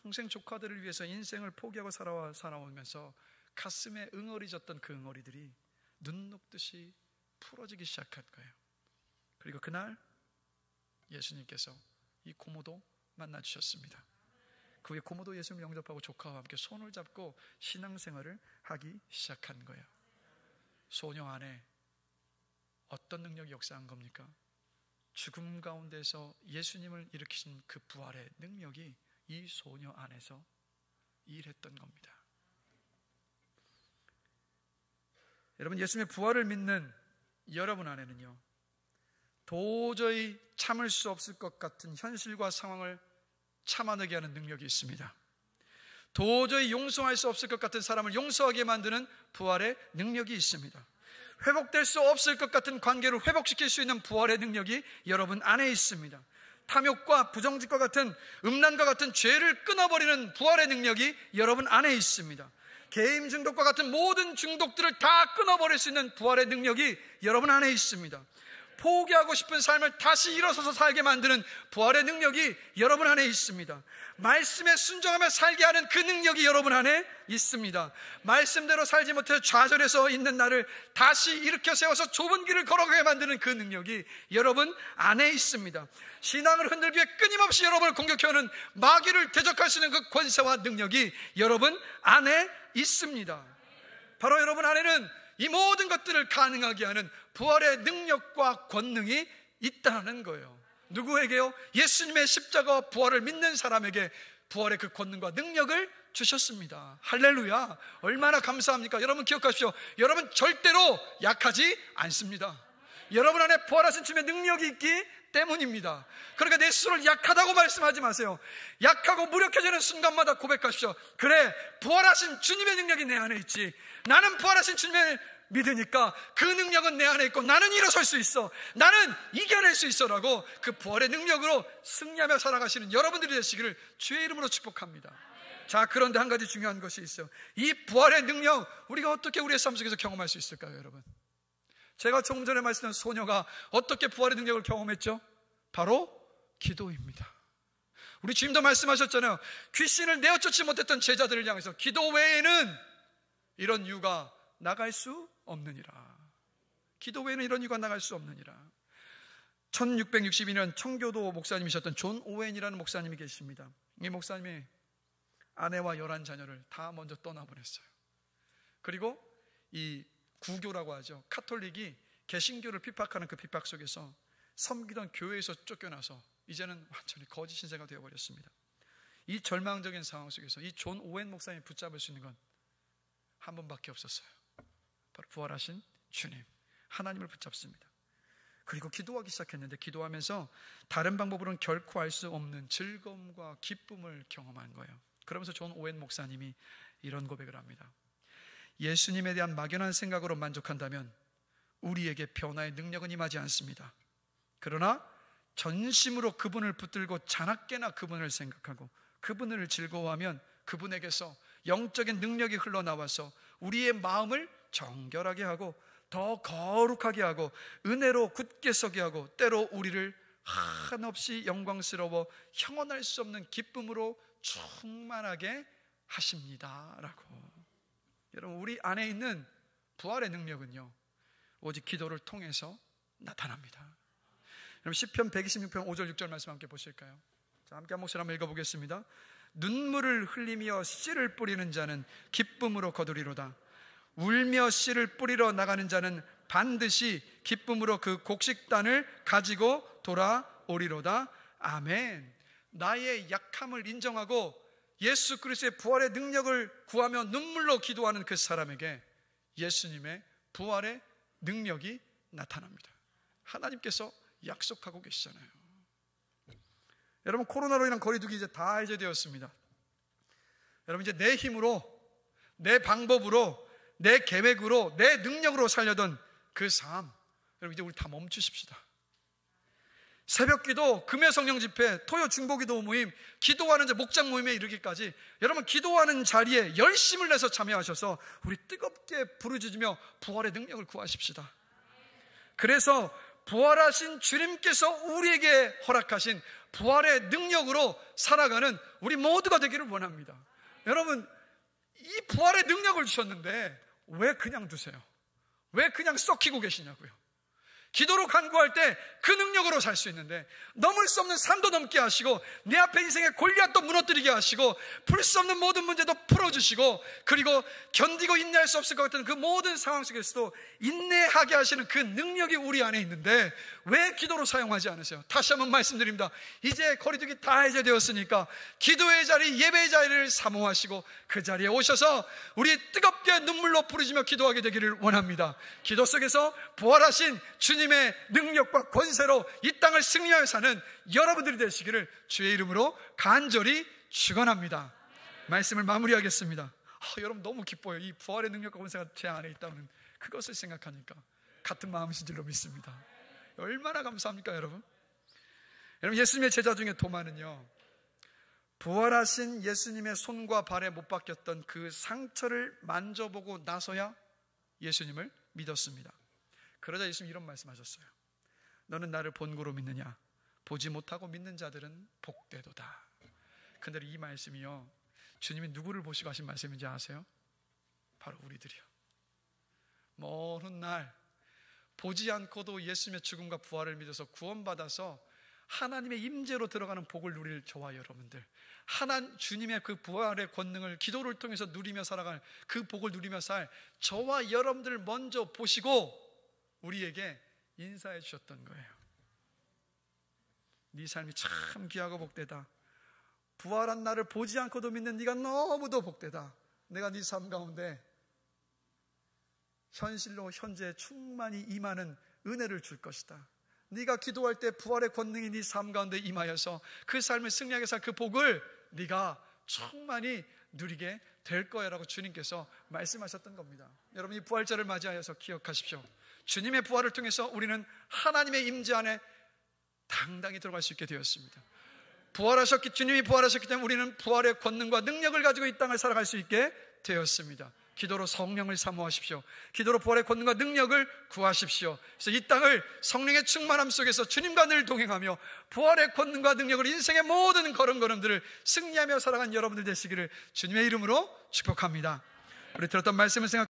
평생 조카들을 위해서 인생을 포기하고 살아오면서 가슴에 응어리 졌던 그 응어리들이 눈 녹듯이 풀어지기 시작한 거예요. 그리고 그날 예수님께서 이 고모도 만나주셨습니다. 그 후에 고모도 예수님을 영접하고 조카와 함께 손을 잡고 신앙생활을 하기 시작한 거예요. 소녀 안에 어떤 능력이 역사한 겁니까? 죽음 가운데서 예수님을 일으키신 그 부활의 능력이 이 소녀 안에서 일했던 겁니다. 여러분, 예수님의 부활을 믿는 여러분 안에는요, 도저히 참을 수 없을 것 같은 현실과 상황을 참아내게 하는 능력이 있습니다. 도저히 용서할 수 없을 것 같은 사람을 용서하게 만드는 부활의 능력이 있습니다. 회복될 수 없을 것 같은 관계를 회복시킬 수 있는 부활의 능력이 여러분 안에 있습니다. 탐욕과 부정직과 같은 음란과 같은 죄를 끊어버리는 부활의 능력이 여러분 안에 있습니다. 게임 중독과 같은 모든 중독들을 다 끊어버릴 수 있는 부활의 능력이 여러분 안에 있습니다. 포기하고 싶은 삶을 다시 일어서서 살게 만드는 부활의 능력이 여러분 안에 있습니다. 말씀에 순종하며 살게 하는 그 능력이 여러분 안에 있습니다. 말씀대로 살지 못해 좌절해서 있는 나를 다시 일으켜 세워서 좁은 길을 걸어가게 만드는 그 능력이 여러분 안에 있습니다. 신앙을 흔들기 위해 끊임없이 여러분을 공격해오는 마귀를 대적할 수 있는 그 권세와 능력이 여러분 안에 있습니다. 바로 여러분 안에는 이 모든 것들을 가능하게 하는 부활의 능력과 권능이 있다는 거예요. 누구에게요? 예수님의 십자가와 부활을 믿는 사람에게 부활의 그 권능과 능력을 주셨습니다. 할렐루야. 얼마나 감사합니까? 여러분 기억하십시오. 여러분 절대로 약하지 않습니다. 여러분 안에 부활하신 주님의 능력이 있기 때문입니다. 그러니까 내 스스로를 약하다고 말씀하지 마세요. 약하고 무력해지는 순간마다 고백하십시오. 그래, 부활하신 주님의 능력이 내 안에 있지. 나는 부활하신 주님을 믿으니까 그 능력은 내 안에 있고 나는 일어설 수 있어, 나는 이겨낼 수 있어 라고 그 부활의 능력으로 승리하며 살아가시는 여러분들이 되시기를 주의 이름으로 축복합니다. 자, 그런데 한 가지 중요한 것이 있어요. 이 부활의 능력 우리가 어떻게 우리의 삶 속에서 경험할 수 있을까요? 여러분, 제가 조금 전에 말씀드린 소녀가 어떻게 부활의 능력을 경험했죠? 바로 기도입니다. 우리 주님도 말씀하셨잖아요. 귀신을 내어쫓지 못했던 제자들을 향해서 기도 외에는 이런 이유가 나갈 수 없느니라. 기도 외에는 이런 이유가 나갈 수 없느니라. 1662년 청교도 목사님이셨던 존 오웬이라는 목사님이 계십니다. 이 목사님이 아내와 11자녀를 다 먼저 떠나보냈어요. 그리고 이 구교라고 하죠, 카톨릭이 개신교를 핍박하는 그 핍박 속에서 섬기던 교회에서 쫓겨나서 이제는 완전히 거짓 신세가 되어버렸습니다. 이 절망적인 상황 속에서 이 존 오웬 목사님이 붙잡을 수 있는 건 한 분밖에 없었어요. 바로 부활하신 주님, 하나님을 붙잡습니다. 그리고 기도하기 시작했는데 기도하면서 다른 방법으로는 결코 알 수 없는 즐거움과 기쁨을 경험한 거예요. 그러면서 존 오웬 목사님이 이런 고백을 합니다. 예수님에 대한 막연한 생각으로 만족한다면 우리에게 변화의 능력은 임하지 않습니다. 그러나 전심으로 그분을 붙들고 자나깨나 그분을 생각하고 그분을 즐거워하면 그분에게서 영적인 능력이 흘러나와서 우리의 마음을 정결하게 하고 더 거룩하게 하고 은혜로 굳게 서게 하고 때로 우리를 한없이 영광스러워 형언할 수 없는 기쁨으로 충만하게 하십니다 라고. 여러분, 우리 안에 있는 부활의 능력은요 오직 기도를 통해서 나타납니다. 여러분, 시편 126편 5절 6절 말씀 함께 보실까요? 자, 함께 한 목소리 한번 읽어보겠습니다. 눈물을 흘리며 씨를 뿌리는 자는 기쁨으로 거두리로다. 울며 씨를 뿌리러 나가는 자는 반드시 기쁨으로 그 곡식단을 가지고 돌아오리로다. 아멘. 나의 약함을 인정하고 예수 그리스도의 부활의 능력을 구하며 눈물로 기도하는 그 사람에게 예수님의 부활의 능력이 나타납니다. 하나님께서 약속하고 계시잖아요. 여러분, 코로나로 인한 거리두기 이제 다 해제되었습니다. 여러분, 이제 내 힘으로, 내 방법으로, 내 계획으로, 내 능력으로 살려던 그 삶, 여러분 이제 우리 다 멈추십시다. 새벽기도, 금요 성령 집회, 토요 중보기도 모임, 기도하는 목장 모임에 이르기까지 여러분 기도하는 자리에 열심을 내서 참여하셔서 우리 뜨겁게 부르짖으며 부활의 능력을 구하십시다. 그래서 부활하신 주님께서 우리에게 허락하신 부활의 능력으로 살아가는 우리 모두가 되기를 원합니다. 여러분, 이 부활의 능력을 주셨는데 왜 그냥 두세요? 왜 그냥 썩히고 계시냐고요. 기도로 간구할 때 그 능력으로 살 수 있는데 넘을 수 없는 산도 넘게 하시고 내 앞에 인생의 골리앗도 무너뜨리게 하시고 풀 수 없는 모든 문제도 풀어주시고 그리고 견디고 인내할 수 없을 것 같은 그 모든 상황 속에서도 인내하게 하시는 그 능력이 우리 안에 있는데 왜 기도로 사용하지 않으세요? 다시 한번 말씀드립니다. 이제 거리두기 다 해제되었으니까 기도의 자리, 예배의 자리를 사모하시고 그 자리에 오셔서 우리 뜨겁게 눈물로 부르짖며 기도하게 되기를 원합니다. 기도 속에서 부활하신 주님의 능력과 권세로 이 땅을 승리하여 사는 여러분들이 되시기를 주의 이름으로 간절히 축원합니다. 말씀을 마무리하겠습니다. 여러분 너무 기뻐요. 이 부활의 능력과 권세가 제 안에 있다는 그것을 생각하니까 같은 마음이신 줄로 믿습니다. 얼마나 감사합니까 여러분? 여러분, 예수님의 제자 중에 도마는요 부활하신 예수님의 손과 발에 못 박혔던 그 상처를 만져보고 나서야 예수님을 믿었습니다. 그러자 예수님 이런 말씀하셨어요. 너는 나를 본고로 믿느냐? 보지 못하고 믿는 자들은 복되도다. 근데 이 말씀이요 주님이 누구를 보시고 하신 말씀인지 아세요? 바로 우리들이요. 먼 훗날 보지 않고도 예수님의 죽음과 부활을 믿어서 구원받아서 하나님의 임재로 들어가는 복을 누릴 저와 여러분들, 주님의 그 부활의 권능을 기도를 통해서 누리며 살아갈 그 복을 누리며 살 저와 여러분들을 먼저 보시고 우리에게 인사해 주셨던 거예요. 네 삶이 참 귀하고 복되다. 부활한 나를 보지 않고도 믿는 네가 너무도 복되다. 내가 네 삶 가운데 현실로 현재 충만히 임하는 은혜를 줄 것이다. 네가 기도할 때 부활의 권능이 네 삶 가운데 임하여서 그 삶을 승리하게 살 그 복을 네가 충만히 누리게 될 거야라고 주님께서 말씀하셨던 겁니다. 여러분, 이 부활절을 맞이하여서 기억하십시오. 주님의 부활을 통해서 우리는 하나님의 임재 안에 당당히 들어갈 수 있게 되었습니다. 주님이 부활하셨기 때문에 우리는 부활의 권능과 능력을 가지고 이 땅을 살아갈 수 있게 되었습니다. 기도로 성령을 사모하십시오. 기도로 부활의 권능과 능력을 구하십시오. 그래서 이 땅을 성령의 충만함 속에서 주님과 늘 동행하며 부활의 권능과 능력을 인생의 모든 걸음걸음들을 승리하며 살아간 여러분들 되시기를 주님의 이름으로 축복합니다. 우리 들었던 말씀을 생각